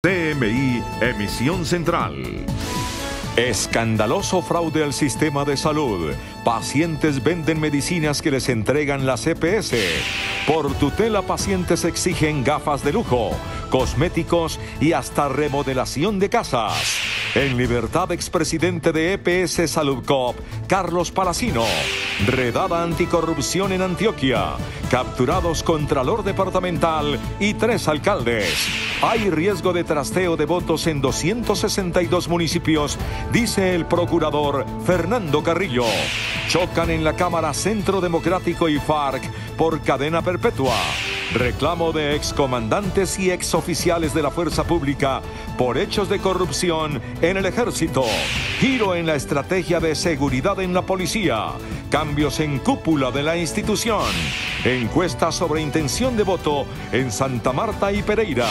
CMI, emisión central. Escandaloso fraude al sistema de salud. Pacientes venden medicinas que les entregan las EPS. Por tutela, pacientes exigen gafas de lujo, cosméticos y hasta remodelación de casas. En libertad, expresidente de EPS Salud Coop, Carlos Palacino. Redada anticorrupción en Antioquia. Capturados Contralor Departamental y 3 alcaldes. Hay riesgo de trasteo de votos en 262 municipios, dice el procurador Fernando Carrillo. Chocan en la Cámara Centro Democrático y FARC por cadena perpetua. Reclamo de excomandantes y exoficiales de la fuerza pública por hechos de corrupción en el ejército. Giro en la estrategia de seguridad en la policía. Cambios en cúpula de la institución. Encuesta sobre intención de voto en Santa Marta y Pereira.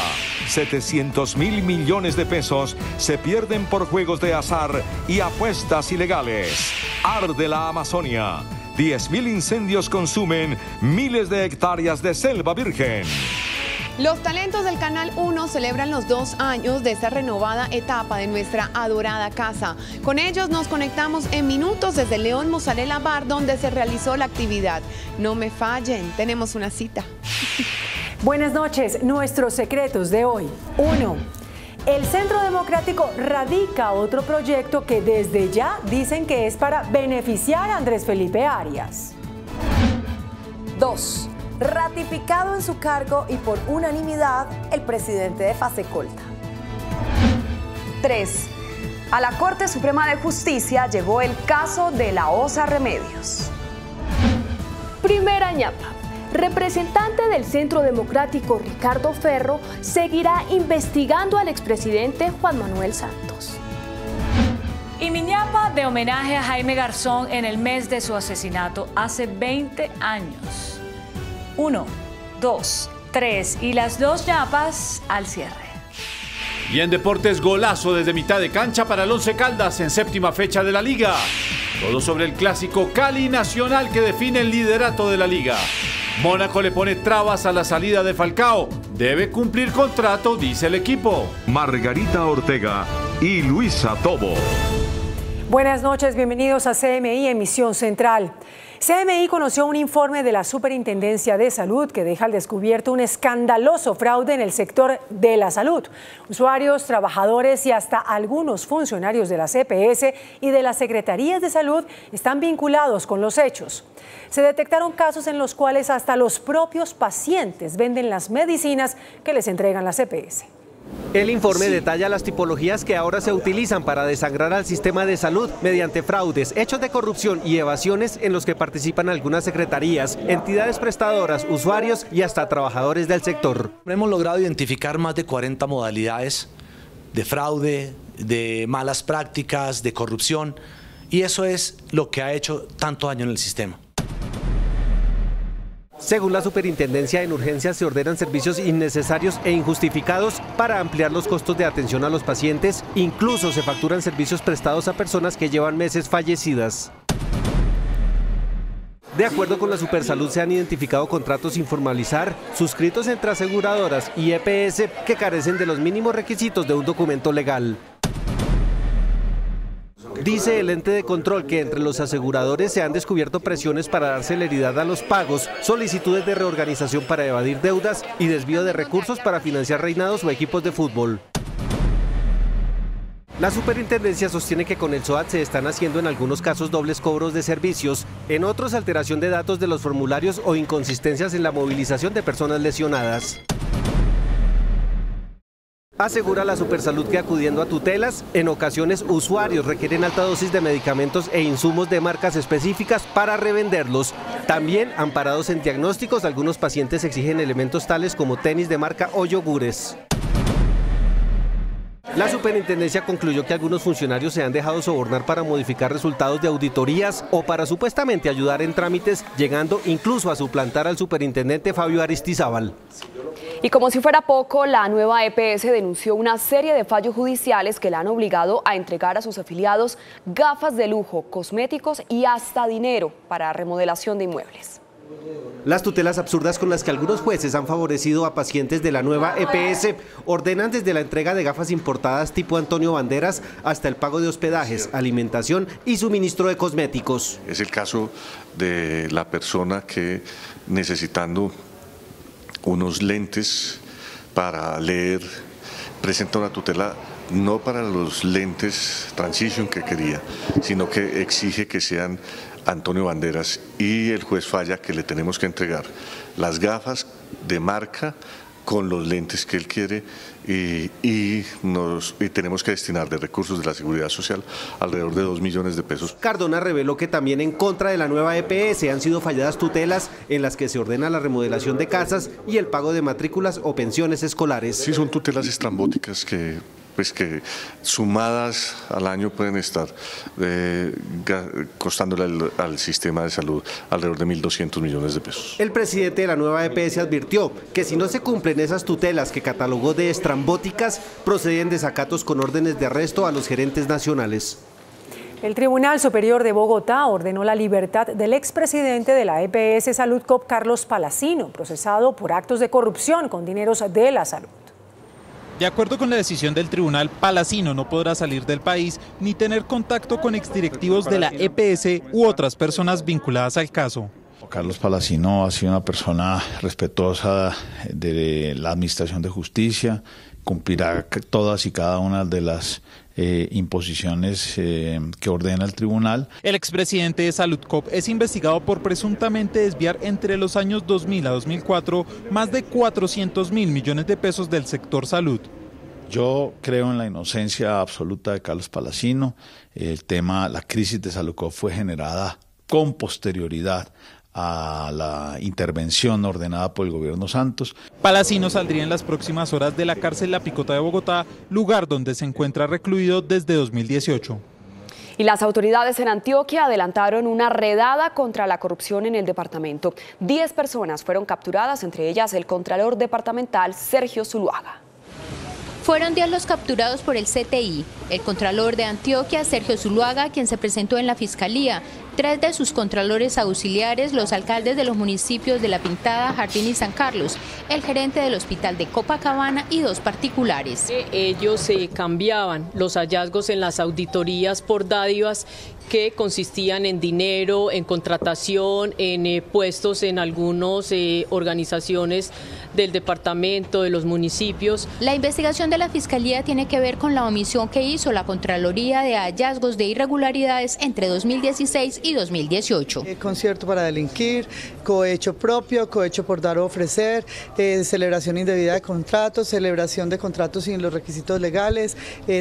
700.000 millones de pesos se pierden por juegos de azar y apuestas ilegales. Arde la Amazonia. 10.000 incendios consumen miles de hectáreas de selva virgen. Los talentos del Canal 1 celebran los 2 años de esta renovada etapa de nuestra adorada casa. Con ellos nos conectamos en minutos desde León Mozzarella Bar, donde se realizó la actividad. No me fallen, tenemos una cita. Buenas noches, nuestros secretos de hoy. 1. El Centro Democrático radica otro proyecto que desde ya dicen que es para beneficiar a Andrés Felipe Arias. 2. Ratificado en su cargo y por unanimidad el presidente de Fasecolta. 3. A la Corte Suprema de Justicia llegó el caso de la Osa Remedios. Primera ñapa. Representante del Centro Democrático Ricardo Ferro seguirá investigando al expresidente Juan Manuel Santos. Y mi ñapa de homenaje a Jaime Garzón en el mes de su asesinato hace 20 años. 1, 2, 3 y las 2 ñapas al cierre. Y en deportes, golazo desde mitad de cancha para el Once Caldas en 7ª fecha de la Liga. Todo sobre el clásico Cali Nacional que define el liderato de la Liga. Mónaco le pone trabas a la salida de Falcao. Debe cumplir contrato, dice el equipo. Margarita Ortega y Luisa Tobo. Buenas noches, bienvenidos a CMI, emisión central. CMI conoció un informe de la Superintendencia de Salud que deja al descubierto un escandaloso fraude en el sector de la salud. Usuarios, trabajadores y hasta algunos funcionarios de las EPS y de las Secretarías de Salud están vinculados con los hechos. Se detectaron casos en los cuales hasta los propios pacientes venden las medicinas que les entregan las EPS. El informe detalla las tipologías que ahora se utilizan para desangrar al sistema de salud mediante fraudes, hechos de corrupción y evasiones en los que participan algunas secretarías, entidades prestadoras, usuarios y hasta trabajadores del sector. Hemos logrado identificar más de 40 modalidades de fraude, de malas prácticas, de corrupción, y eso es lo que ha hecho tanto daño en el sistema. Según la Superintendencia, en urgencias se ordenan servicios innecesarios e injustificados para ampliar los costos de atención a los pacientes. Incluso se facturan servicios prestados a personas que llevan meses fallecidas. De acuerdo con la Supersalud, se han identificado contratos sin formalizar, suscritos entre aseguradoras y EPS que carecen de los mínimos requisitos de un documento legal. Dice el ente de control que entre los aseguradores se han descubierto presiones para dar celeridad a los pagos, solicitudes de reorganización para evadir deudas y desvío de recursos para financiar reinados o equipos de fútbol. La superintendencia sostiene que con el SOAT se están haciendo en algunos casos dobles cobros de servicios, en otros alteración de datos de los formularios o inconsistencias en la movilización de personas lesionadas. Asegura la Supersalud que acudiendo a tutelas, en ocasiones usuarios requieren alta dosis de medicamentos e insumos de marcas específicas para revenderlos. También, amparados en diagnósticos, algunos pacientes exigen elementos tales como tenis de marca o yogures. La superintendencia concluyó que algunos funcionarios se han dejado sobornar para modificar resultados de auditorías o para supuestamente ayudar en trámites, llegando incluso a suplantar al superintendente Fabio Aristizábal. Y como si fuera poco, la nueva EPS denunció una serie de fallos judiciales que la han obligado a entregar a sus afiliados gafas de lujo, cosméticos y hasta dinero para remodelación de inmuebles. Las tutelas absurdas con las que algunos jueces han favorecido a pacientes de la nueva EPS ordenan desde la entrega de gafas importadas tipo Antonio Banderas hasta el pago de hospedajes, alimentación y suministro de cosméticos. Es el caso de la persona que necesitando unos lentes para leer presenta una tutela no para los lentes Transition que quería, sino que exige que sean Antonio Banderas y el juez falla que le tenemos que entregar las gafas de marca con los lentes que él quiere y tenemos que destinar de recursos de la Seguridad Social alrededor de 2 millones de pesos. Cardona reveló que también en contra de la nueva EPS han sido falladas tutelas en las que se ordena la remodelación de casas y el pago de matrículas o pensiones escolares. Sí, son tutelas estrambóticas que sumadas al año pueden estar costándole al sistema de salud alrededor de 1.200 millones de pesos. El presidente de la nueva EPS advirtió que si no se cumplen esas tutelas que catalogó de estrambóticas, proceden desacatos con órdenes de arresto a los gerentes nacionales. El Tribunal Superior de Bogotá ordenó la libertad del expresidente de la EPS Saludcop, Carlos Palacino, procesado por actos de corrupción con dineros de la salud. De acuerdo con la decisión del tribunal, Palacino no podrá salir del país ni tener contacto con exdirectivos de la EPS u otras personas vinculadas al caso. Carlos Palacino ha sido una persona respetuosa de la administración de justicia, cumplirá todas y cada una de las imposiciones que ordena el tribunal. El expresidente de Saludcop es investigado por presuntamente desviar entre los años 2000 a 2004 más de 400.000 millones de pesos del sector salud. Yo creo en la inocencia absoluta de Carlos Palacino. La crisis de Saludcop fue generada con posterioridad a la intervención ordenada por el gobierno Santos. Palacino saldría en las próximas horas de la cárcel La Picota de Bogotá, lugar donde se encuentra recluido desde 2018. Y las autoridades en Antioquia adelantaron una redada contra la corrupción en el departamento. 10 personas fueron capturadas, entre ellas el contralor departamental Sergio Zuluaga. Fueron 10 los capturados por el CTI, el contralor de Antioquia, Sergio Zuluaga, quien se presentó en la fiscalía, 3 de sus contralores auxiliares, los alcaldes de los municipios de La Pintada, Jardín y San Carlos, el gerente del hospital de Copacabana y 2 particulares. Ellos cambiaban los hallazgos en las auditorías por dádivas que consistían en dinero, en contratación, en puestos en algunas organizaciones del departamento, de los municipios. La investigación de la Fiscalía tiene que ver con la omisión que hizo la Contraloría de hallazgos de irregularidades entre 2016 y 2018. Concierto para delinquir, cohecho propio, cohecho por dar o ofrecer, celebración indebida de contratos, celebración de contratos sin los requisitos legales,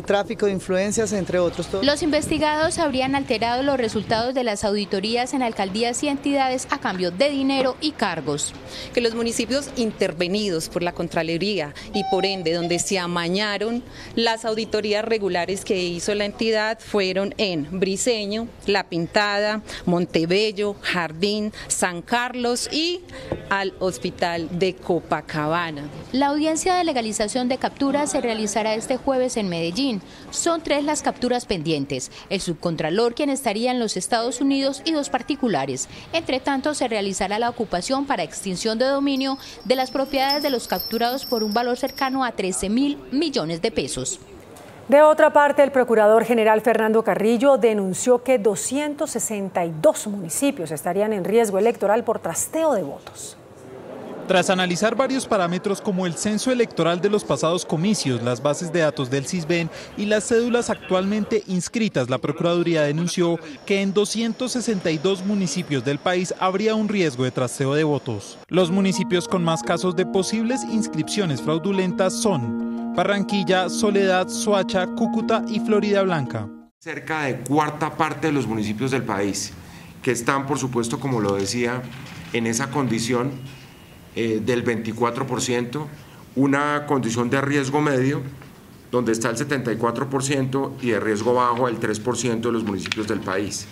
tráfico de influencias, entre otros. Los investigados habrían alterado los resultados de las auditorías en alcaldías y entidades a cambio de dinero y cargos. Que los municipios intervenidos por la Contraloría y por ende donde se amañaron las auditorías regulares que hizo la entidad fueron en Briceño, La Pintada, Montebello, Jardín, San Carlos y al hospital de Copacabana. La audiencia de legalización de capturas se realizará este jueves en Medellín. Son 3 las capturas pendientes, el subcontralor quien estaría en los Estados Unidos y 2 particulares. Entre tanto se realizará la ocupación para extinción de dominio de las propiedades de los capturados por un valor cercano a 13.000 millones de pesos. De otra parte, el procurador general Fernando Carrillo denunció que 262 municipios estarían en riesgo electoral por trasteo de votos. Tras analizar varios parámetros como el censo electoral de los pasados comicios, las bases de datos del CISBEN y las cédulas actualmente inscritas, la Procuraduría denunció que en 262 municipios del país habría un riesgo de trasteo de votos. Los municipios con más casos de posibles inscripciones fraudulentas son Barranquilla, Soledad, Soacha, Cúcuta y Florida Blanca. Cerca de cuarta parte de los municipios del país que están, por supuesto, como lo decía, en esa condición del 24%, una condición de riesgo medio, donde está el 74%, y de riesgo bajo el 3% de los municipios del país.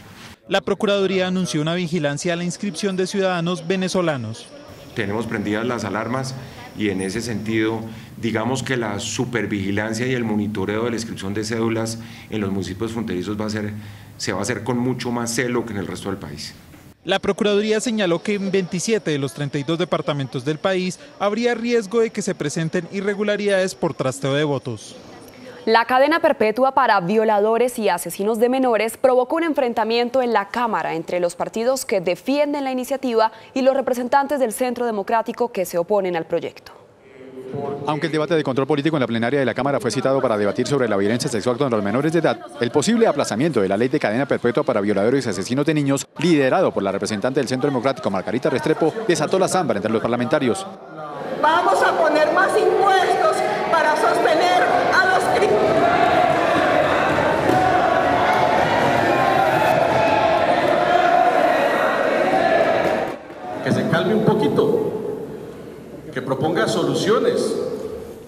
La Procuraduría anunció una vigilancia a la inscripción de ciudadanos venezolanos. Tenemos prendidas las alarmas y en ese sentido, digamos que la supervigilancia y el monitoreo de la inscripción de cédulas en los municipios fronterizos se va a hacer con mucho más celo que en el resto del país. La Procuraduría señaló que en 27 de los 32 departamentos del país habría riesgo de que se presenten irregularidades por trasteo de votos. La cadena perpetua para violadores y asesinos de menores provocó un enfrentamiento en la Cámara entre los partidos que defienden la iniciativa y los representantes del Centro Democrático que se oponen al proyecto. Aunque el debate de control político en la plenaria de la Cámara fue citado para debatir sobre la violencia sexual contra los menores de edad, el posible aplazamiento de la ley de cadena perpetua para violadores y asesinos de niños, liderado por la representante del Centro Democrático, Margarita Restrepo, desató la zamba entre los parlamentarios. Vamos a poner más impuestos para sostener a los criminales. Que se calme un poquito, que proponga soluciones,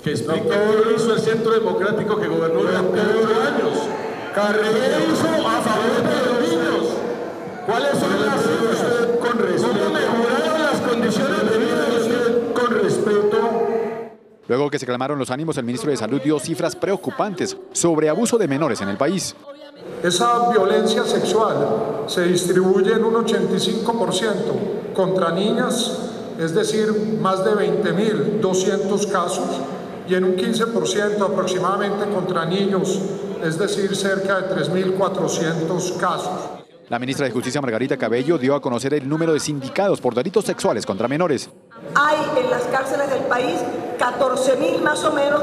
que explique qué hizo el Centro Democrático que gobernó durante 8 años. ¿Qué hizo a favor de los niños? ¿Cuáles son las cifras? ¿Cómo mejoraron las condiciones de vida de usted con respeto? Luego que se calmaron los ánimos, el ministro de Salud dio cifras preocupantes sobre abuso de menores en el país. Esa violencia sexual se distribuye en un 85% contra niñas, es decir, más de 20.200 casos, y en un 15% aproximadamente contra niños, es decir, cerca de 3.400 casos. La ministra de Justicia, Margarita Cabello, dio a conocer el número de sindicados por delitos sexuales contra menores. Hay en las cárceles del país 14.000 más o menos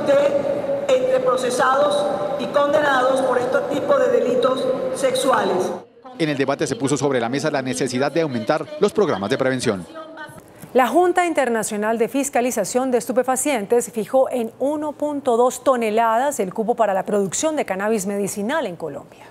entre procesados y condenados por este tipo de delitos sexuales. En el debate se puso sobre la mesa la necesidad de aumentar los programas de prevención. La Junta Internacional de Fiscalización de Estupefacientes fijó en 1.2 toneladas el cupo para la producción de cannabis medicinal en Colombia.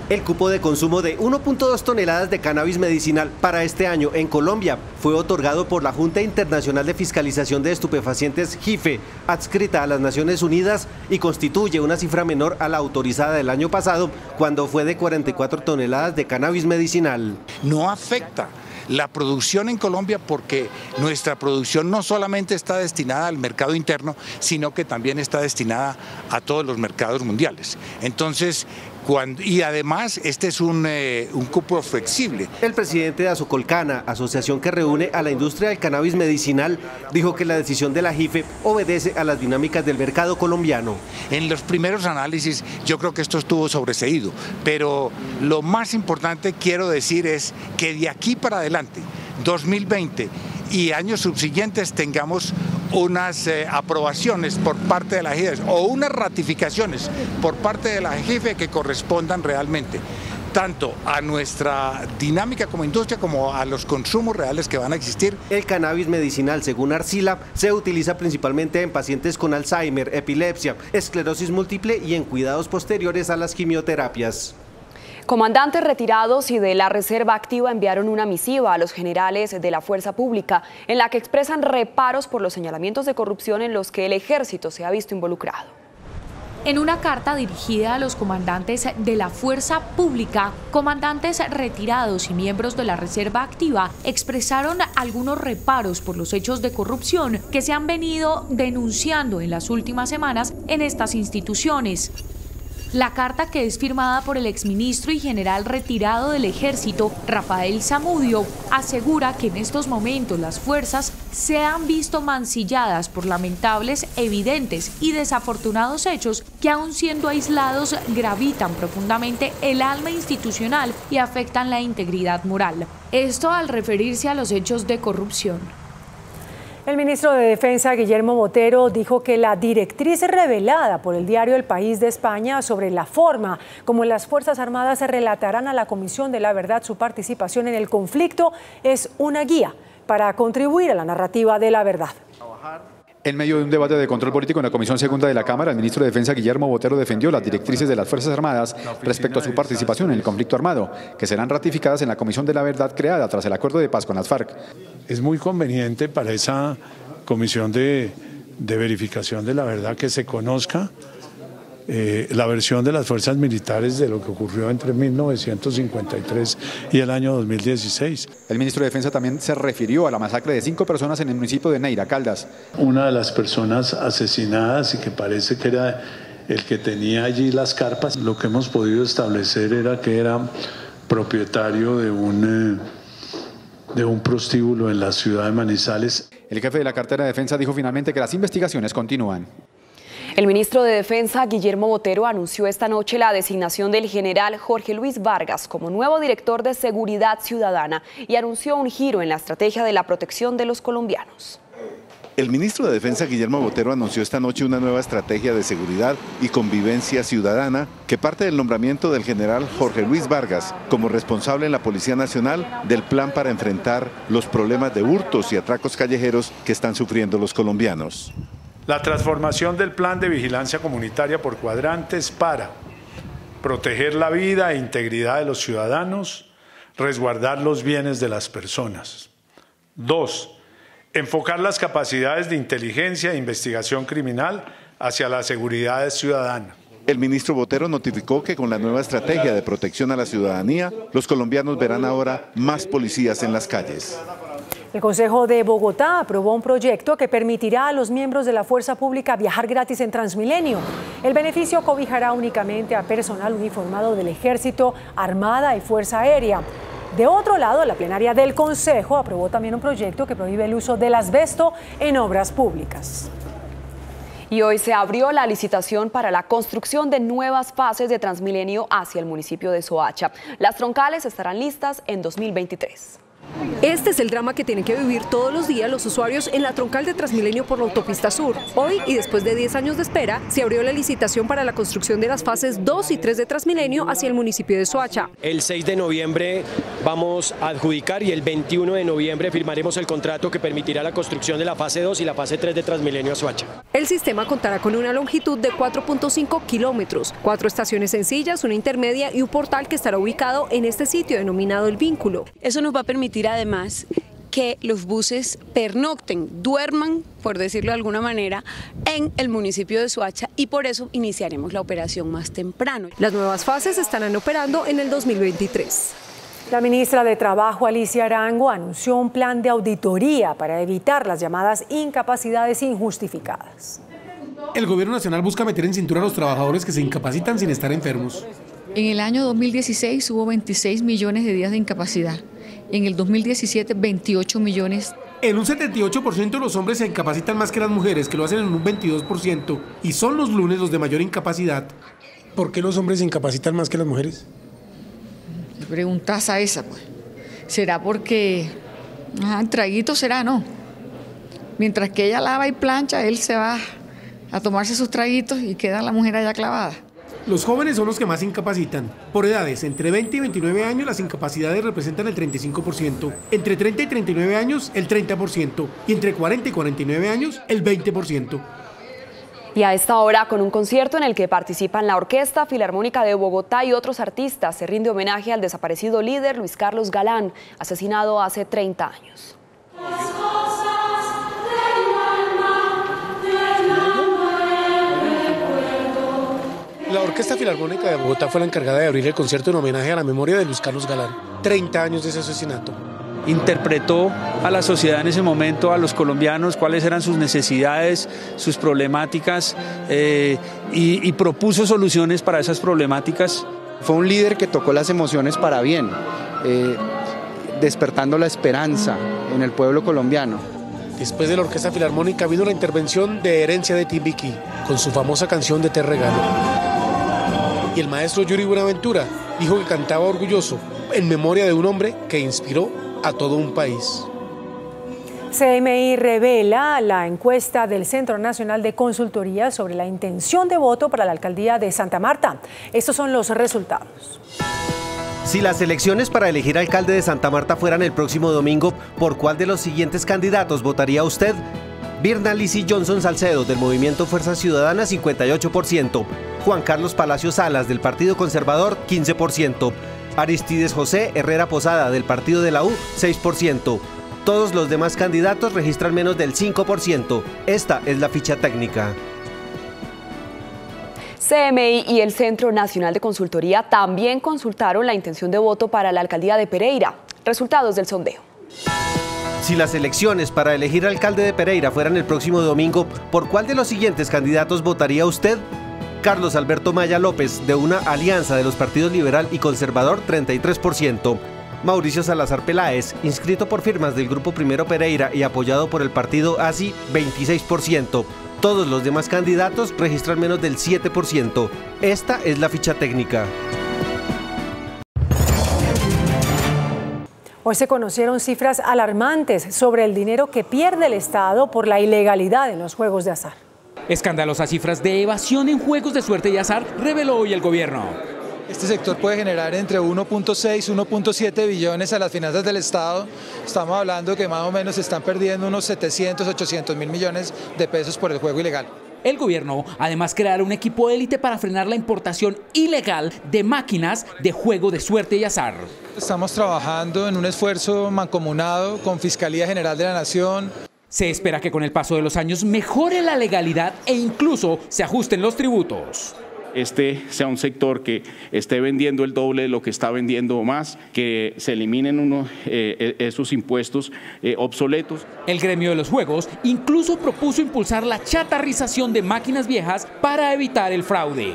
El cupo de consumo de 1.2 toneladas de cannabis medicinal para este año en Colombia fue otorgado por la Junta Internacional de Fiscalización de Estupefacientes, JIFE, adscrita a las Naciones Unidas, y constituye una cifra menor a la autorizada del año pasado, cuando fue de 44 toneladas de cannabis medicinal. No afecta la producción en Colombia porque nuestra producción no solamente está destinada al mercado interno, sino que también está destinada a todos los mercados mundiales. Entonces, y además este es un cupo flexible. El presidente de Azocolcana, asociación que reúne a la industria del cannabis medicinal, dijo que la decisión de la JIFE obedece a las dinámicas del mercado colombiano. En los primeros análisis yo creo que esto estuvo sobreseído, pero lo más importante quiero decir es que de aquí para adelante, 2020 y años subsiguientes, tengamos unas aprobaciones por parte de la JIFE o unas ratificaciones por parte de la JIFE que correspondan realmente tanto a nuestra dinámica como industria como a los consumos reales que van a existir. El cannabis medicinal, según Arcila, se utiliza principalmente en pacientes con Alzheimer, epilepsia, esclerosis múltiple y en cuidados posteriores a las quimioterapias. Comandantes retirados y de la Reserva Activa enviaron una misiva a los generales de la Fuerza Pública en la que expresan reparos por los señalamientos de corrupción en los que el Ejército se ha visto involucrado. En una carta dirigida a los comandantes de la Fuerza Pública, comandantes retirados y miembros de la Reserva Activa expresaron algunos reparos por los hechos de corrupción que se han venido denunciando en las últimas semanas en estas instituciones. La carta, que es firmada por el exministro y general retirado del Ejército, Rafael Zamudio, asegura que en estos momentos las fuerzas se han visto mancilladas por lamentables, evidentes y desafortunados hechos que, aun siendo aislados, gravitan profundamente el alma institucional y afectan la integridad moral. Esto al referirse a los hechos de corrupción. El ministro de Defensa, Guillermo Botero, dijo que la directriz revelada por el diario El País de España sobre la forma como las Fuerzas Armadas se relatarán a la Comisión de la Verdad su participación en el conflicto es una guía para contribuir a la narrativa de la verdad. En medio de un debate de control político en la Comisión Segunda de la Cámara, el ministro de Defensa, Guillermo Botero, defendió las directrices de las Fuerzas Armadas respecto a su participación en el conflicto armado, que serán ratificadas en la Comisión de la Verdad creada tras el acuerdo de paz con las FARC. Es muy conveniente para esa comisión de verificación de la verdad que se conozca la versión de las fuerzas militares de lo que ocurrió entre 1953 y el año 2016. El ministro de Defensa también se refirió a la masacre de 5 personas en el municipio de Neira, Caldas. Una de las personas asesinadas y que parece que era el que tenía allí las carpas, lo que hemos podido establecer era que era propietario de un de un prostíbulo en la ciudad de Manizales. El jefe de la cartera de defensa dijo finalmente que las investigaciones continúan. El ministro de Defensa, Guillermo Botero, anunció esta noche la designación del general Jorge Luis Vargas como nuevo director de Seguridad Ciudadana y anunció un giro en la estrategia de la protección de los colombianos. El ministro de Defensa, Guillermo Botero, anunció esta noche una nueva estrategia de seguridad y convivencia ciudadana que parte del nombramiento del general Jorge Luis Vargas como responsable en la Policía Nacional del plan para enfrentar los problemas de hurtos y atracos callejeros que están sufriendo los colombianos. La transformación del plan de vigilancia comunitaria por cuadrantes para proteger la vida e integridad de los ciudadanos, resguardar los bienes de las personas. 2. Enfocar las capacidades de inteligencia e investigación criminal hacia la seguridad ciudadana. El ministro Botero notificó que con la nueva estrategia de protección a la ciudadanía, los colombianos verán ahora más policías en las calles. El Consejo de Bogotá aprobó un proyecto que permitirá a los miembros de la fuerza pública viajar gratis en Transmilenio. El beneficio cobijará únicamente a personal uniformado del Ejército, Armada y Fuerza Aérea. De otro lado, la plenaria del Consejo aprobó también un proyecto que prohíbe el uso del asbesto en obras públicas. Y hoy se abrió la licitación para la construcción de nuevas fases de Transmilenio hacia el municipio de Soacha. Las troncales estarán listas en 2023. Este es el drama que tienen que vivir todos los días los usuarios en la troncal de Transmilenio por la autopista sur. Hoy, y después de 10 años de espera, se abrió la licitación para la construcción de las fases 2 y 3 de Transmilenio hacia el municipio de Soacha. El 6 de noviembre vamos a adjudicar y el 21 de noviembre firmaremos el contrato que permitirá la construcción de la fase 2 y la fase 3 de Transmilenio a Soacha. El sistema contará con una longitud de 4.5 kilómetros, 4 estaciones sencillas, una intermedia y un portal que estará ubicado en este sitio denominado El Vínculo. Eso nos va a permitir además que los buses pernocten, duerman, por decirlo de alguna manera, en el municipio de Soacha y por eso iniciaremos la operación más temprano. Las nuevas fases estarán operando en el 2023. La ministra de Trabajo, Alicia Arango, anunció un plan de auditoría para evitar las llamadas incapacidades injustificadas. El gobierno nacional busca meter en cintura a los trabajadores que se incapacitan sin estar enfermos. En el año 2016 hubo 26 millones de días de incapacidad. En el 2017, 28 millones. En un 78% los hombres se incapacitan más que las mujeres, que lo hacen en un 22%. Y son los lunes los de mayor incapacidad. ¿Por qué los hombres se incapacitan más que las mujeres? ¿Qué preguntas a esa, pues? ¿Será porque traguito será, no? Mientras que ella lava y plancha, él se va a tomarse sus traguitos y queda la mujer allá clavada. Los jóvenes son los que más se incapacitan. Por edades, entre 20 y 29 años las incapacidades representan el 35%, entre 30 y 39 años el 30% y entre 40 y 49 años el 20%. Y a esta hora, con un concierto en el que participan la Orquesta Filarmónica de Bogotá y otros artistas, se rinde homenaje al desaparecido líder Luis Carlos Galán, asesinado hace 30 años. La Orquesta Filarmónica de Bogotá fue la encargada de abrir el concierto en homenaje a la memoria de Luis Carlos Galán. 30 años de ese asesinato. Interpretó a la sociedad en ese momento, a los colombianos, cuáles eran sus necesidades, sus problemáticas y propuso soluciones para esas problemáticas. Fue un líder que tocó las emociones para bien, despertando la esperanza en el pueblo colombiano. Después de la Orquesta Filarmónica vino la intervención de Herencia de Timbiquí, con su famosa canción de Te Regalo. Y el maestro Yuri Buenaventura dijo que cantaba orgulloso en memoria de un hombre que inspiró a todo un país. CMI revela la encuesta del Centro Nacional de Consultoría sobre la intención de voto para la alcaldía de Santa Marta. Estos son los resultados. Si las elecciones para elegir alcalde de Santa Marta fueran el próximo domingo, ¿por cuál de los siguientes candidatos votaría usted? Birna Lisi Johnson Salcedo, del Movimiento Fuerza Ciudadana, 58%. Juan Carlos Palacios Salas, del Partido Conservador, 15%. Aristides José Herrera Posada, del Partido de la U, 6%. Todos los demás candidatos registran menos del 5%. Esta es la ficha técnica. CMI y el Centro Nacional de Consultoría también consultaron la intención de voto para la alcaldía de Pereira. Resultados del sondeo. Si las elecciones para elegir alcalde de Pereira fueran el próximo domingo, ¿por cuál de los siguientes candidatos votaría usted? Carlos Alberto Maya López, de una alianza de los partidos liberal y conservador, 33%. Mauricio Salazar Peláez, inscrito por firmas del Grupo Primero Pereira y apoyado por el partido ASI, 26%. Todos los demás candidatos registran menos del 7%. Esta es la ficha técnica. Hoy se conocieron cifras alarmantes sobre el dinero que pierde el Estado por la ilegalidad en los juegos de azar. Escandalosas cifras de evasión en juegos de suerte y azar reveló hoy el gobierno. Este sector puede generar entre 1.6 y 1.7 billones a las finanzas del Estado. Estamos hablando que más o menos se están perdiendo unos 700, 800 mil millones de pesos por el juego ilegal. El gobierno además creará un equipo élite para frenar la importación ilegal de máquinas de juego de suerte y azar. Estamos trabajando en un esfuerzo mancomunado con Fiscalía General de la Nación. Se espera que con el paso de los años mejore la legalidad e incluso se ajusten los tributos. Este sea un sector que esté vendiendo el doble de lo que está vendiendo más, que se eliminen esos impuestos obsoletos. El gremio de los juegos incluso propuso impulsar la chatarrización de máquinas viejas para evitar el fraude.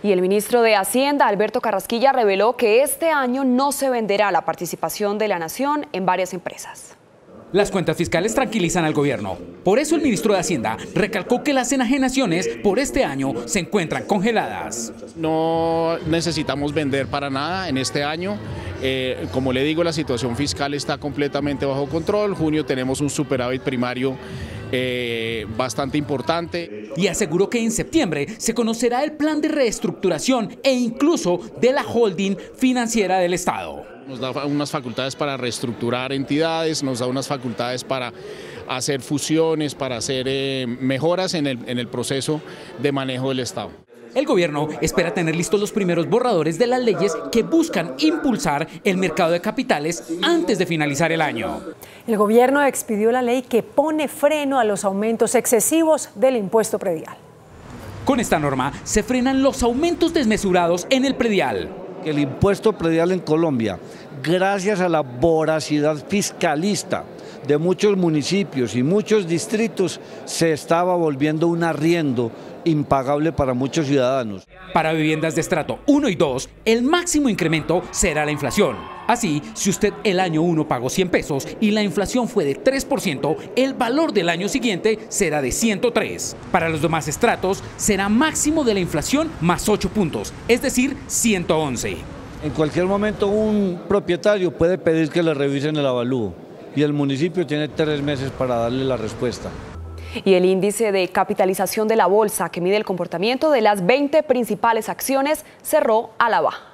Y el ministro de Hacienda, Alberto Carrasquilla, reveló que este año no se venderá la participación de la nación en varias empresas. Las cuentas fiscales tranquilizan al gobierno. Por eso el ministro de Hacienda recalcó que las enajenaciones por este año se encuentran congeladas. No necesitamos vender para nada en este año. Como le digo, la situación fiscal está completamente bajo control. Junio tenemos un superávit primario bastante importante. Y aseguró que en septiembre se conocerá el plan de reestructuración e incluso de la holding financiera del Estado. Nos da unas facultades para reestructurar entidades, nos da unas facultades para hacer fusiones, para hacer mejoras en el proceso de manejo del Estado. El gobierno espera tener listos los primeros borradores de las leyes que buscan impulsar el mercado de capitales antes de finalizar el año. El gobierno expidió la ley que pone freno a los aumentos excesivos del impuesto predial. Con esta norma se frenan los aumentos desmesurados en el predial. El impuesto predial en Colombia, gracias a la voracidad fiscalista de muchos municipios y muchos distritos, se estaba volviendo un arriendo impagable para muchos ciudadanos. Para viviendas de estrato 1 y 2, el máximo incremento será la inflación. Así, si usted el año 1 pagó 100 pesos y la inflación fue de 3%, el valor del año siguiente será de 103. Para los demás estratos, será máximo de la inflación más 8 puntos, es decir, 111. En cualquier momento un propietario puede pedir que le revisen el avalúo y el municipio tiene 3 meses para darle la respuesta. Y el índice de capitalización de la bolsa, que mide el comportamiento de las 20 principales acciones, cerró a la baja.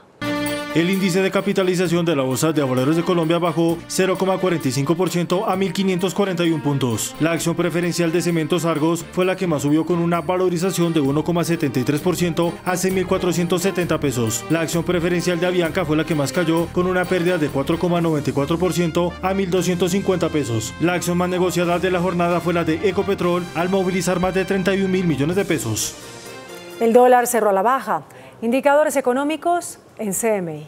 El índice de capitalización de la Bolsa de Valores de Colombia bajó 0,45% a 1.541 puntos. La acción preferencial de Cementos Argos fue la que más subió con una valorización de 1,73% a 6.470 pesos. La acción preferencial de Avianca fue la que más cayó con una pérdida de 4,94% a 1.250 pesos. La acción más negociada de la jornada fue la de Ecopetrol al movilizar más de 31.000 millones de pesos. El dólar cerró a la baja. Indicadores económicos en CMI.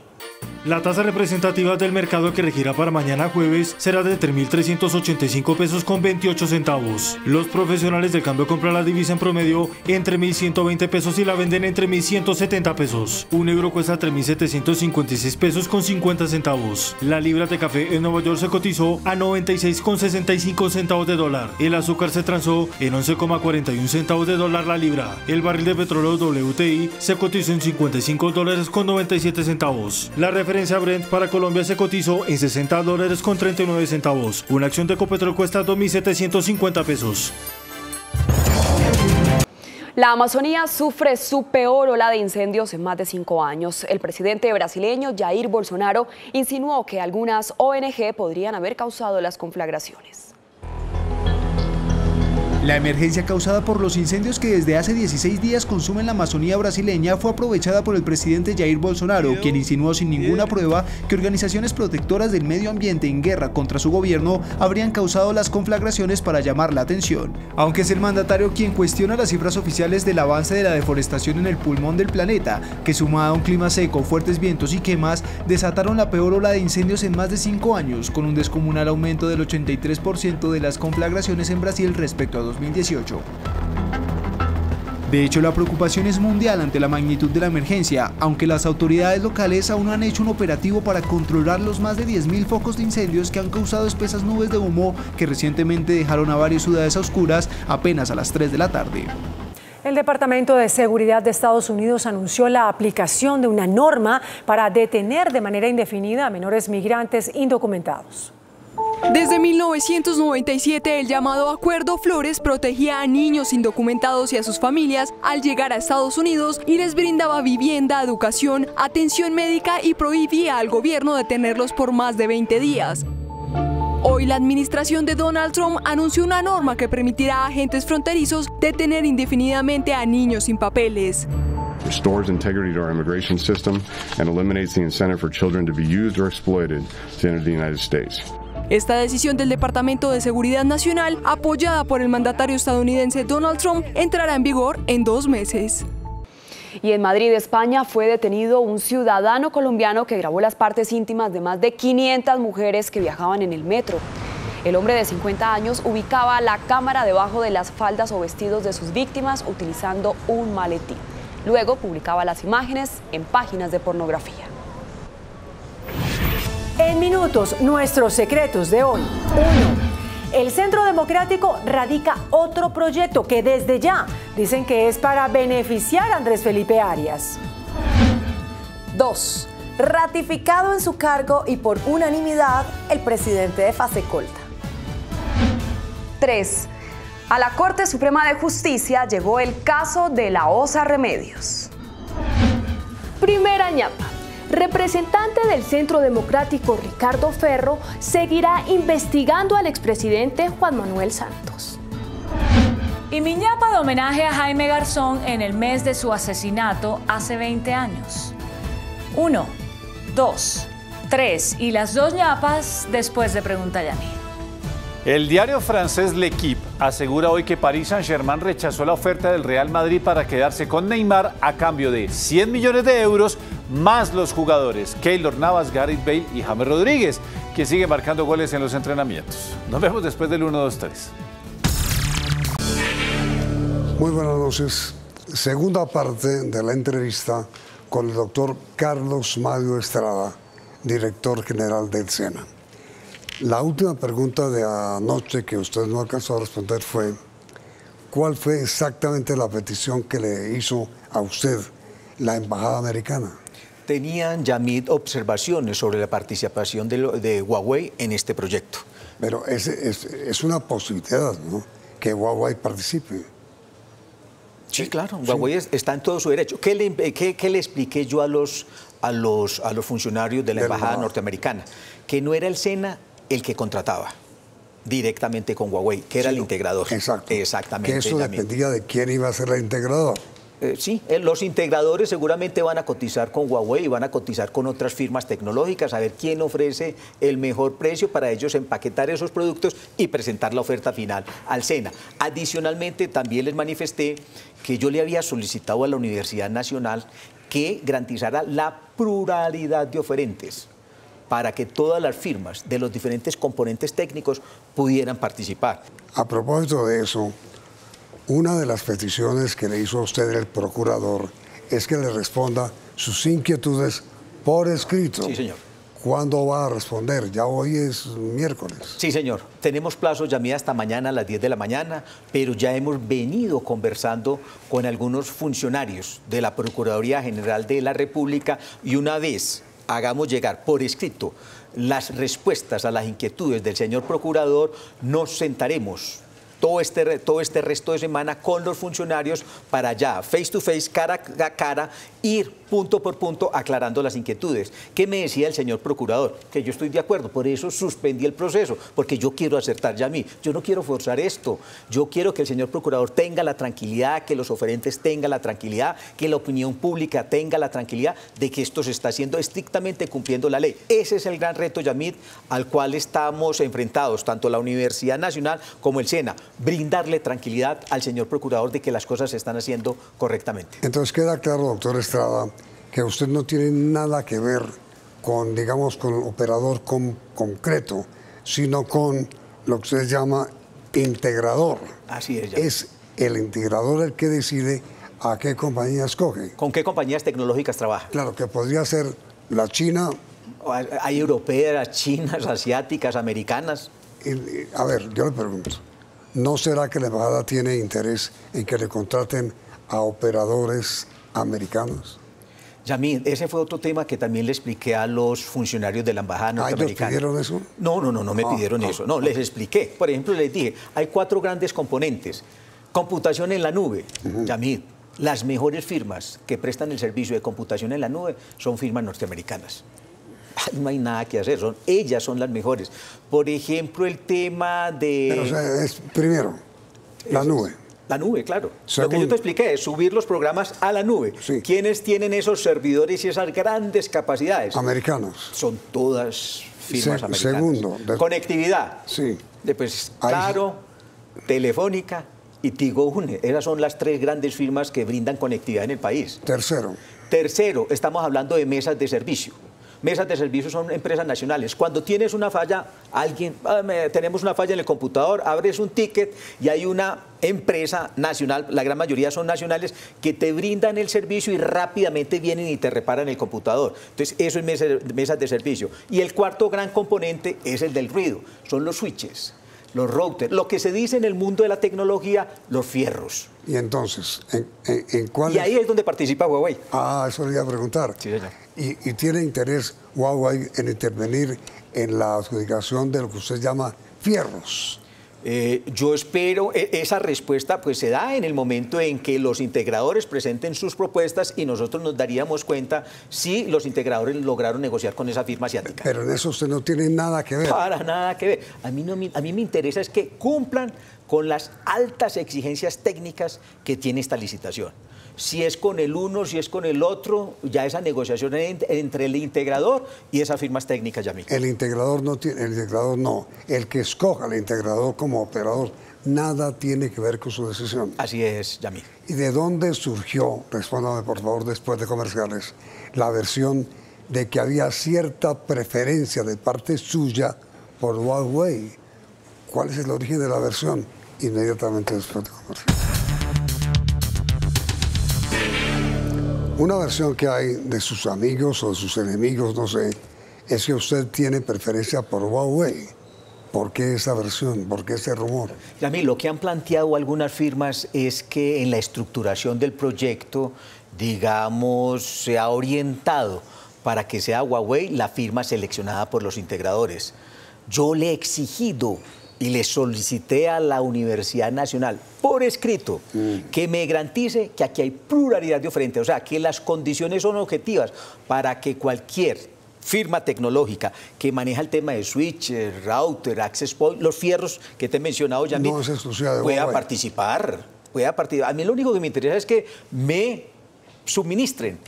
La tasa representativa del mercado que regirá para mañana jueves será de 3.385 pesos con 28 centavos. Los profesionales del cambio compran la divisa en promedio entre 1.120 pesos y la venden entre 1.170 pesos. Un euro cuesta 3.756 pesos con 50 centavos. La libra de café en Nueva York se cotizó a 96,65 centavos de dólar. El azúcar se transó en 11,41 centavos de dólar la libra. El barril de petróleo WTI se cotizó en $55 con 97 centavos. La referencia Brent para Colombia se cotizó en $60 con 39 centavos. Una acción de Ecopetrol cuesta 2.750 pesos. La Amazonía sufre su peor ola de incendios en más de 5 años. El presidente brasileño Jair Bolsonaro insinuó que algunas ONG podrían haber causado las conflagraciones. La emergencia causada por los incendios que desde hace 16 días consumen la Amazonía brasileña fue aprovechada por el presidente Jair Bolsonaro, quien insinuó sin ninguna prueba que organizaciones protectoras del medio ambiente en guerra contra su gobierno habrían causado las conflagraciones para llamar la atención. Aunque es el mandatario quien cuestiona las cifras oficiales del avance de la deforestación en el pulmón del planeta, que sumada a un clima seco, fuertes vientos y quemas, desataron la peor ola de incendios en más de 5 años, con un descomunal aumento del 83% de las conflagraciones en Brasil respecto a 2018. De hecho, la preocupación es mundial ante la magnitud de la emergencia, aunque las autoridades locales aún no han hecho un operativo para controlar los más de 10.000 focos de incendios que han causado espesas nubes de humo que recientemente dejaron a varias ciudades a oscuras apenas a las 3 de la tarde. El Departamento de Seguridad de Estados Unidos anunció la aplicación de una norma para detener de manera indefinida a menores migrantes indocumentados. Desde 1997, el llamado Acuerdo Flores protegía a niños indocumentados y a sus familias al llegar a Estados Unidos y les brindaba vivienda, educación, atención médica y prohibía al gobierno detenerlos por más de 20 días. Hoy la administración de Donald Trump anunció una norma que permitirá a agentes fronterizos detener indefinidamente a niños sin papeles. Restores integrity to our immigration system and eliminates the incentive for children to be used or exploited to enter the United States. Esta decisión del Departamento de Seguridad Nacional, apoyada por el mandatario estadounidense Donald Trump, entrará en vigor en 2 meses. Y en Madrid, España, fue detenido un ciudadano colombiano que grabó las partes íntimas de más de 500 mujeres que viajaban en el metro. El hombre de 50 años ubicaba la cámara debajo de las faldas o vestidos de sus víctimas utilizando un maletín. Luego publicaba las imágenes en páginas de pornografía. En minutos, nuestros secretos de hoy. 1. El Centro Democrático radica otro proyecto que desde ya dicen que es para beneficiar a Andrés Felipe Arias. 2. Ratificado en su cargo y por unanimidad el presidente de Fasecolta. 3. A la Corte Suprema de Justicia llegó el caso de la Osa Remedios. Primera ñapa. Representante del Centro Democrático Ricardo Ferro seguirá investigando al expresidente Juan Manuel Santos. Y mi ñapa de homenaje a Jaime Garzón en el mes de su asesinato hace 20 años. 1, 2, 3 y las 2 ñapas después de Pregunta Yamil. El diario francés L'Equipe asegura hoy que Paris Saint-Germain rechazó la oferta del Real Madrid para quedarse con Neymar a cambio de 100 millones de euros más los jugadores Keylor Navas, Gareth Bale y James Rodríguez, que sigue marcando goles en los entrenamientos. Nos vemos después del 1-2-3. Muy buenas noches. Segunda parte de la entrevista con el doctor Carlos Mario Estrada, director general del SENA. La última pregunta de anoche que usted no alcanzó a responder fue ¿cuál fue exactamente la petición que le hizo a usted la Embajada Americana? Tenían, Yamid, observaciones sobre la participación de Huawei en este proyecto. Pero es una posibilidad, ¿no?, que Huawei participe. Sí, claro, Huawei está en todo su derecho. ¿Qué le expliqué yo a los funcionarios de la Embajada norteamericana? Que no era el SENA el que contrataba directamente con Huawei, que era el integrador. Exacto. Exactamente. Que eso dependía de quién iba a ser el integrador. Sí, los integradores seguramente van a cotizar con Huawei y van a cotizar con otras firmas tecnológicas, a ver quién ofrece el mejor precio para ellos empaquetar esos productos y presentar la oferta final al SENA. Adicionalmente, también les manifesté que yo le había solicitado a la Universidad Nacional que garantizara la pluralidad de oferentes para que todas las firmas de los diferentes componentes técnicos pudieran participar. A propósito de eso, una de las peticiones que le hizo a usted el procurador es que le responda sus inquietudes por escrito. Sí, señor. ¿Cuándo va a responder? Ya hoy es miércoles. Sí, señor. Tenemos plazos, Yamid, hasta mañana a las 10 de la mañana, pero ya hemos venido conversando con algunos funcionarios de la Procuraduría General de la República y una vez hagamos llegar por escrito las respuestas a las inquietudes del señor procurador, nos sentaremos todo este resto de semana con los funcionarios para ya, face to face, cara a cara, ir punto por punto aclarando las inquietudes. ¿Qué me decía el señor procurador? Que yo estoy de acuerdo, por eso suspendí el proceso, porque yo quiero acertar ya a mí. Yo no quiero forzar esto. Yo quiero que el señor procurador tenga la tranquilidad, que los oferentes tengan la tranquilidad, que la opinión pública tenga la tranquilidad de que esto se está haciendo estrictamente cumpliendo la ley. Ese es el gran reto, Yamid, al cual estamos enfrentados, tanto la Universidad Nacional como el SENA. Brindarle tranquilidad al señor procurador de que las cosas se están haciendo correctamente. Entonces queda claro, doctor Estrada, que usted no tiene nada que ver con, digamos, con el operador concreto, sino con lo que usted llama integrador. Así es. Es el integrador el que decide ¿A qué compañía escoge? ¿Con qué compañías tecnológicas trabaja? Claro, que podría ser la China. Hay europeas, chinas, asiáticas, americanas. A ver, yo le pregunto, ¿no será que la embajada tiene interés en que le contraten a operadores americanos? Yamid, ese fue otro tema que también le expliqué a los funcionarios de la embajada norteamericana. ¿Ellos pidieron eso? No me pidieron eso. No, les expliqué. Por ejemplo, les dije, hay 4 grandes componentes. Computación en la nube, Yamid. Las mejores firmas que prestan el servicio de computación en la nube son firmas norteamericanas. No hay nada que hacer, ellas son las mejores. Por ejemplo, el tema de... Pero, o sea, es primero, la nube. La nube, claro. Segundo. Lo que yo te expliqué es subir los programas a la nube. Sí. ¿Quiénes tienen esos servidores y esas grandes capacidades? Americanos. Son todas firmas americanas. Segundo. Conectividad. Sí. Pues, Claro, Telefónica y Tigo Une. Esas son las 3 grandes firmas que brindan conectividad en el país. Tercero, estamos hablando de mesas de servicio. Mesas de servicio son empresas nacionales. Cuando tienes una falla, tenemos una falla en el computador, abres un ticket y hay una empresa nacional, la gran mayoría son nacionales, que te brindan el servicio y rápidamente vienen y te reparan el computador. Entonces, eso es mesas de servicio. Y el cuarto gran componente es el del ruido, son los switches, los routers, lo que se dice en el mundo de la tecnología, los fierros. Y entonces, ¿en cuál? Y ahí es donde participa Huawei. Eso le iba a preguntar. Sí, señor. ¿Y tiene interés Huawei en intervenir en la adjudicación de lo que usted llama fierros? Yo espero, esa respuesta pues se da en el momento en que los integradores presenten sus propuestas y nosotros nos daríamos cuenta si los integradores lograron negociar con esa firma asiática. Pero en eso usted no tiene nada que ver. Para nada que ver. A mí me interesa es que cumplan con las altas exigencias técnicas que tiene esta licitación. Si es con el uno, si es con el otro, ya esa negociación entre el integrador y esas firmas técnicas, Yamil. El integrador no. El que escoja al integrador como operador, nada tiene que ver con su decisión. Así es, Yamil. ¿Y de dónde surgió, respóndame por favor después de comerciales, la versión de que había cierta preferencia de parte suya por Huawei? ¿Cuál es el origen de la versión? Inmediatamente después de comerciales. Una versión que hay de sus amigos o de sus enemigos, no sé, es que usted tiene preferencia por Huawei. ¿Por qué esa versión? ¿Por qué ese rumor? Yamil, lo que han planteado algunas firmas es que en la estructuración del proyecto, digamos, se ha orientado para que sea Huawei la firma seleccionada por los integradores. Yo le he exigido y le solicité a la Universidad Nacional por escrito que me garantice que aquí hay pluralidad de oferentes, o sea, que las condiciones son objetivas para que cualquier firma tecnológica que maneja el tema de switch, router, access point, los fierros que te he mencionado, Yamil, pueda participar. A mí lo único que me interesa es que me suministren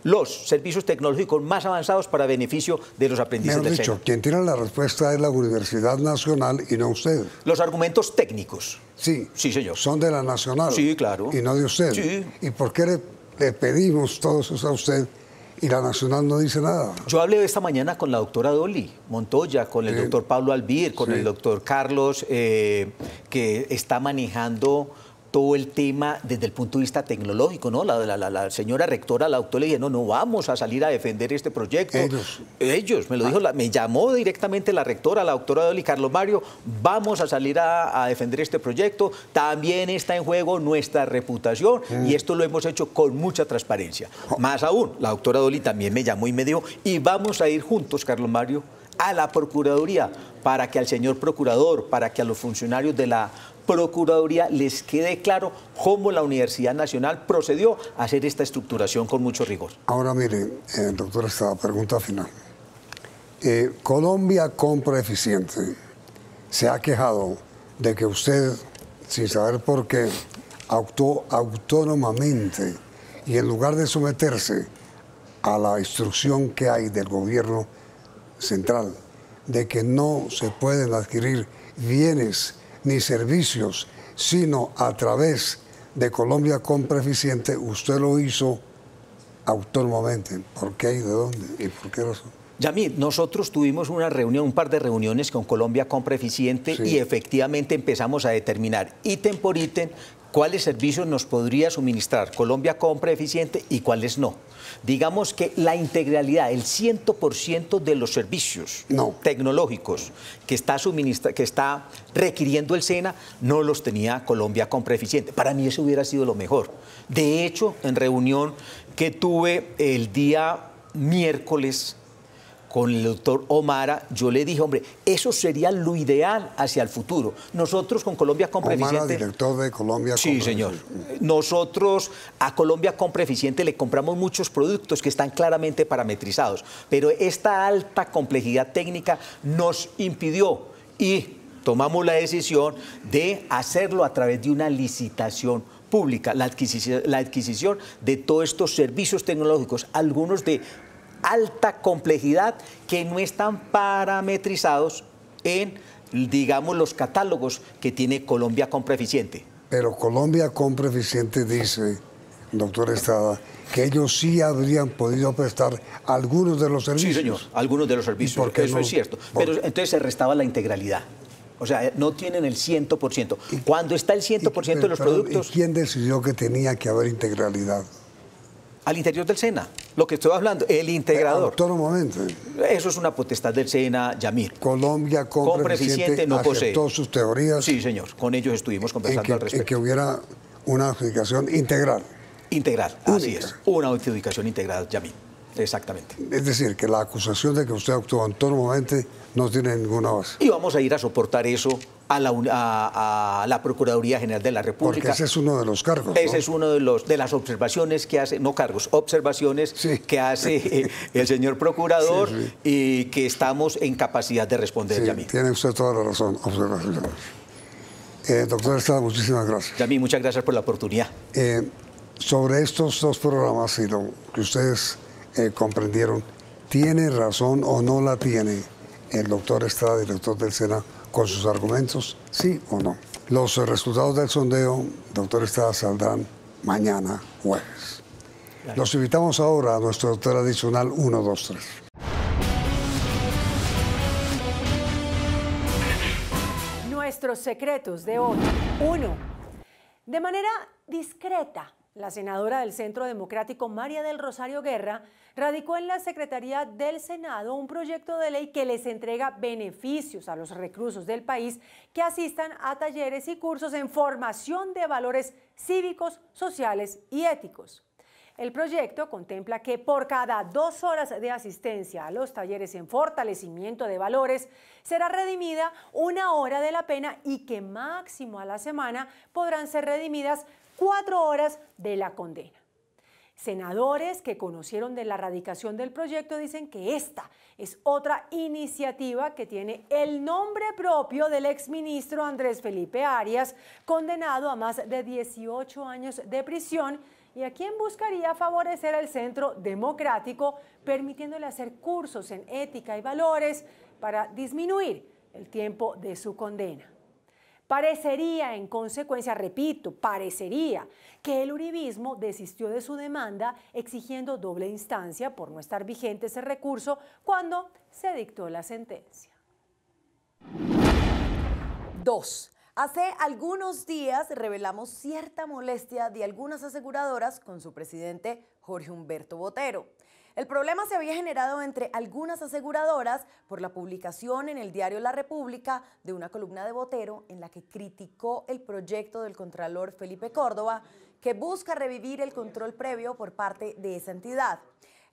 los servicios tecnológicos más avanzados para beneficio de los aprendices del SENA. Quien tiene la respuesta es la Universidad Nacional y no usted. Los argumentos técnicos. Sí, señor. Son de la Nacional. Sí, claro. Y no de usted. Sí. ¿Y por qué le pedimos todo eso a usted y la Nacional no dice nada? Yo hablé esta mañana con la doctora Dolly Montoya, con el doctor Pablo Albir, con el doctor Carlos, que está manejando todo el tema desde el punto de vista tecnológico, ¿no? La señora rectora, la doctora, le dije, no vamos a salir a defender este proyecto. Ellos, me lo dijo, me llamó directamente la rectora, la doctora Dolly, Carlos Mario, vamos a salir a defender este proyecto. También está en juego nuestra reputación y esto lo hemos hecho con mucha transparencia. Más aún, la doctora Dolly también me llamó y me dijo, y vamos a ir juntos, Carlos Mario, a la Procuraduría, para que al señor procurador, para que a los funcionarios de la Procuraduría les quede claro cómo la Universidad Nacional procedió a hacer esta estructuración con mucho rigor. Ahora mire, doctor, esta pregunta final. Colombia Compra Eficiente se ha quejado de que usted, sin saber por qué, actuó autónomamente y en lugar de someterse a la instrucción que hay del gobierno central de que no se pueden adquirir bienes ni servicios, sino a través de Colombia Compra Eficiente, usted lo hizo autónomamente. ¿Por qué y de dónde? ¿Y por qué razón? Yamil, nosotros tuvimos una reunión, un par de reuniones con Colombia Compra Eficiente y efectivamente empezamos a determinar ítem por ítem cuáles servicios nos podría suministrar Colombia Compra Eficiente y cuáles no. Digamos que la integralidad, el 100% de los servicios tecnológicos que está requiriendo el SENA, no los tenía Colombia Compra Eficiente. Para mí eso hubiera sido lo mejor. De hecho, en reunión que tuve el día miércoles con el doctor Omara, yo le dije, hombre, eso sería lo ideal hacia el futuro. Nosotros con Colombia Compra Eficiente... Omara, director de Colombia Sí, señor. Nosotros a Colombia Compra Eficiente le compramos muchos productos que están claramente parametrizados, pero esta alta complejidad técnica nos impidió y tomamos la decisión de hacerlo a través de una licitación pública, la adquisición de todos estos servicios tecnológicos, algunos de alta complejidad que no están parametrizados en, digamos, los catálogos que tiene Colombia Compra Eficiente. Pero Colombia Compra Eficiente dice, doctor Estrada, que ellos sí habrían podido prestar algunos de los servicios. Sí, señor, algunos de los servicios, eso es cierto. Pero entonces se restaba la integralidad. O sea, no tienen el 100%. Cuando está el 100% de los productos... ¿Y quién decidió que tenía que haber integralidad? Al interior del SENA, lo que estoy hablando, el integrador. Autónomamente. Eso es una potestad del SENA, Yamir. Colombia Compra Eficiente no posee. aceptó sus teorías. Sí, señor, con ellos estuvimos conversando al respecto. Y que hubiera una adjudicación integral. Integral, así es. Una adjudicación integral, Yamir. Exactamente. Es decir, que la acusación de que usted actuó autónomamente no tiene ninguna base. Y vamos a ir a soportar eso a la Procuraduría General de la República. Porque ese es uno de los cargos, ¿no? Ese es uno de las observaciones que hace, no cargos, observaciones que hace el señor Procurador y que estamos en capacidad de responder, Yamil. Tiene usted toda la razón, observaciones. Doctor Estrada, muchísimas gracias. Yamil, muchas gracias por la oportunidad. Sobre estos dos programas y lo que ustedes comprendieron, ¿tiene razón o no la tiene el doctor Estrada, director del SENA, con sus argumentos, sí o no? Los resultados del sondeo, doctor Estrada, saldrán mañana jueves. Claro. Los invitamos ahora a nuestro tradicional 1, 2, 3. Nuestros secretos de hoy. 1. De manera discreta, la senadora del Centro Democrático, María del Rosario Guerra, radicó en la Secretaría del Senado un proyecto de ley que les entrega beneficios a los reclusos del país que asistan a talleres y cursos en formación de valores cívicos, sociales y éticos. El proyecto contempla que por cada 2 horas de asistencia a los talleres en fortalecimiento de valores será redimida 1 hora de la pena y que máximo a la semana podrán ser redimidas 4 horas de la condena. Senadores que conocieron de la radicación del proyecto dicen que esta es otra iniciativa que tiene el nombre propio del exministro Andrés Felipe Arias, condenado a más de 18 años de prisión y a quien buscaría favorecer al Centro Democrático, permitiéndole hacer cursos en ética y valores para disminuir el tiempo de su condena. Parecería, en consecuencia, repito, parecería que el uribismo desistió de su demanda exigiendo doble instancia por no estar vigente ese recurso cuando se dictó la sentencia. 2. Hace algunos días revelamos cierta molestia de algunas aseguradoras con su presidente Jorge Humberto Botero. El problema se había generado entre algunas aseguradoras por la publicación en el diario La República de una columna de Botero en la que criticó el proyecto del contralor Felipe Córdoba que busca revivir el control previo por parte de esa entidad.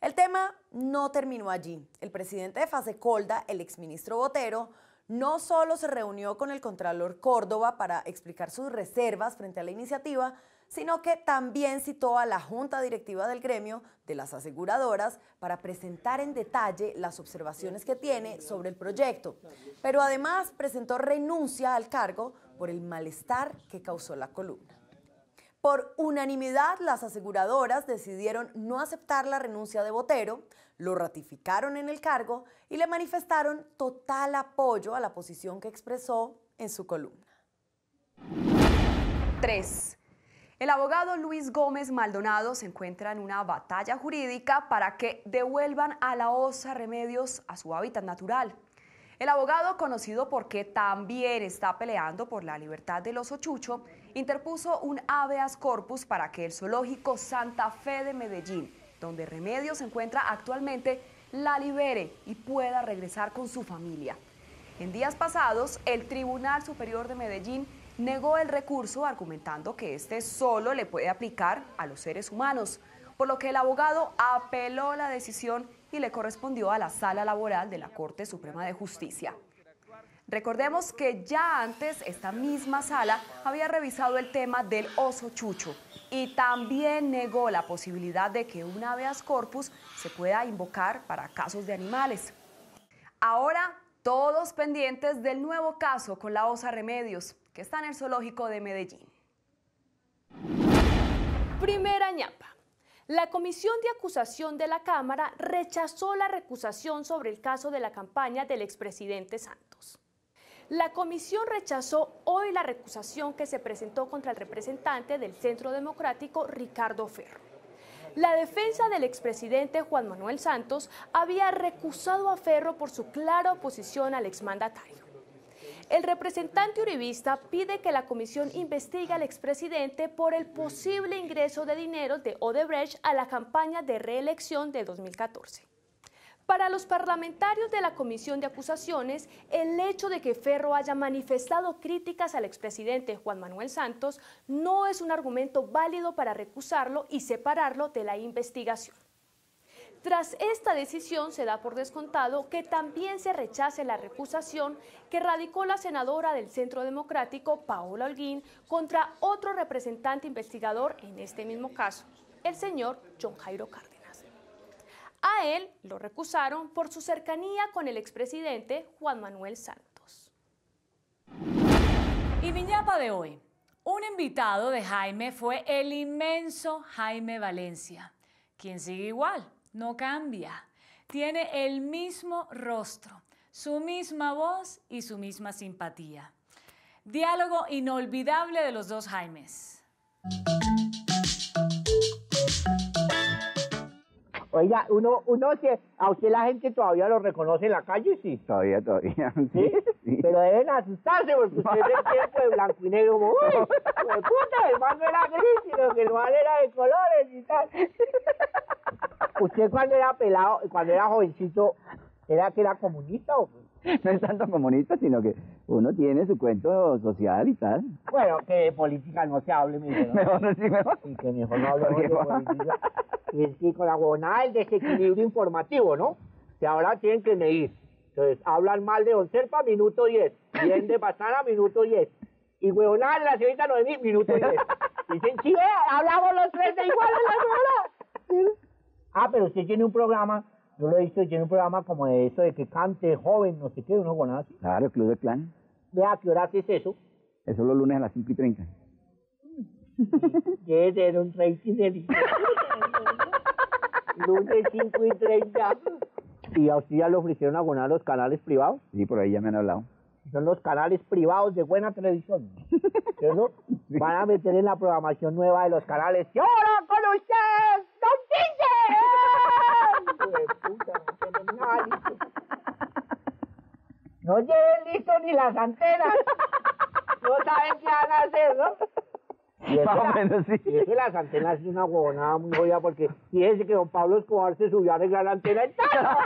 El tema no terminó allí. El presidente de Fasecolda, el exministro Botero, no solo se reunió con el contralor Córdoba para explicar sus reservas frente a la iniciativa, sino que también citó a la junta directiva del gremio de las aseguradoras para presentar en detalle las observaciones que tiene sobre el proyecto. Pero además presentó renuncia al cargo por el malestar que causó la columna. Por unanimidad, las aseguradoras decidieron no aceptar la renuncia de Botero, lo ratificaron en el cargo y le manifestaron total apoyo a la posición que expresó en su columna. 3. El abogado Luis Gómez Maldonado se encuentra en una batalla jurídica para que devuelvan a la osa Remedios a su hábitat natural. El abogado, conocido porque también está peleando por la libertad del oso Chucho, interpuso un habeas corpus para que el zoológico Santa Fe de Medellín, donde Remedios se encuentra actualmente, la libere y pueda regresar con su familia. En días pasados, el Tribunal Superior de Medellín negó el recurso argumentando que este solo le puede aplicar a los seres humanos, por lo que el abogado apeló la decisión y le correspondió a la Sala Laboral de la Corte Suprema de Justicia. Recordemos que ya antes esta misma sala había revisado el tema del oso Chucho y también negó la posibilidad de que un habeas corpus se pueda invocar para casos de animales. Ahora, todos pendientes del nuevo caso con la osa Remedios, que está en el zoológico de Medellín. Primera ñapa. La Comisión de Acusación de la Cámara rechazó la recusación sobre el caso de la campaña del expresidente Santos. La comisión rechazó hoy la recusación que se presentó contra el representante del Centro Democrático, Ricardo Ferro. La defensa del expresidente Juan Manuel Santos había recusado a Ferro por su clara oposición al exmandatario. El representante uribista pide que la comisión investigue al expresidente por el posible ingreso de dinero de Odebrecht a la campaña de reelección de 2014. Para los parlamentarios de la Comisión de Acusaciones, el hecho de que Ferro haya manifestado críticas al expresidente Juan Manuel Santos no es un argumento válido para recusarlo y separarlo de la investigación. Tras esta decisión, se da por descontado que también se rechace la recusación que radicó la senadora del Centro Democrático, Paola Holguín, contra otro representante investigador en este mismo caso, el señor John Jairo Cárdenas. A él lo recusaron por su cercanía con el expresidente Juan Manuel Santos. Y mi ñapa de hoy, un invitado de Jaime fue el inmenso Jaime Valencia, quien sigue igual, no cambia, tiene el mismo rostro, su misma voz y su misma simpatía. Diálogo inolvidable de los dos Jaimes. Oiga, a usted la gente todavía lo reconoce en la calle, ¿sí? Todavía. ¿Sí? Pero deben asustarse porque usted es el tiempo de blanco y negro. Como, uy, puta, el man no era gris, sino que el man era de colores y tal. ¿Usted cuando era pelado, cuando era jovencito, era que era comunista o qué? No es tanto comunista, sino que uno tiene su cuento social y tal. Bueno, que de política no se hable, mijo, ¿no? Mejor, sí, mejor. Y que mejor no hablemos de política. Y es que con la huevonada del desequilibrio informativo, ¿no? Que ahora tienen que medir. Entonces, hablan mal de Don Serpa, minuto 10. Bien de Pastrana, minuto 10. Y huevonada de la señorita Noemí, minuto 10. Dicen, sí, hablamos los tres de igual en la hora. Ah, pero usted tiene un programa, yo lo he visto, tiene un programa como de eso, de que cante joven, no sé qué, una huevonada así. Claro, el Club del Clan. Vea, ¿a qué hora es eso? Eso los lunes a las 5:30. Debe ser un rating delicioso. Lunes 5:30. ¿Y a usted ya le ofrecieron abonar los canales privados? Sí, por ahí ya me han hablado. Son los canales privados de buena televisión. ¿Cierto? Sí. Van a meter en la programación nueva de los canales. ¡Y ahora con usted, Don Tinte! Puta, no tienen nada listo. No lleven listo ni las antenas. No saben qué van a hacer, ¿no? Y eso de las antenas es una huevonada muy jodida porque fíjense que don Pablo Escobar se subió a arreglar la antena y ¡tal!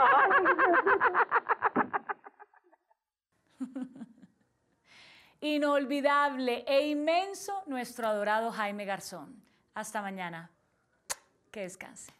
Inolvidable e inmenso nuestro adorado Jaime Garzón. Hasta mañana. Que descanse.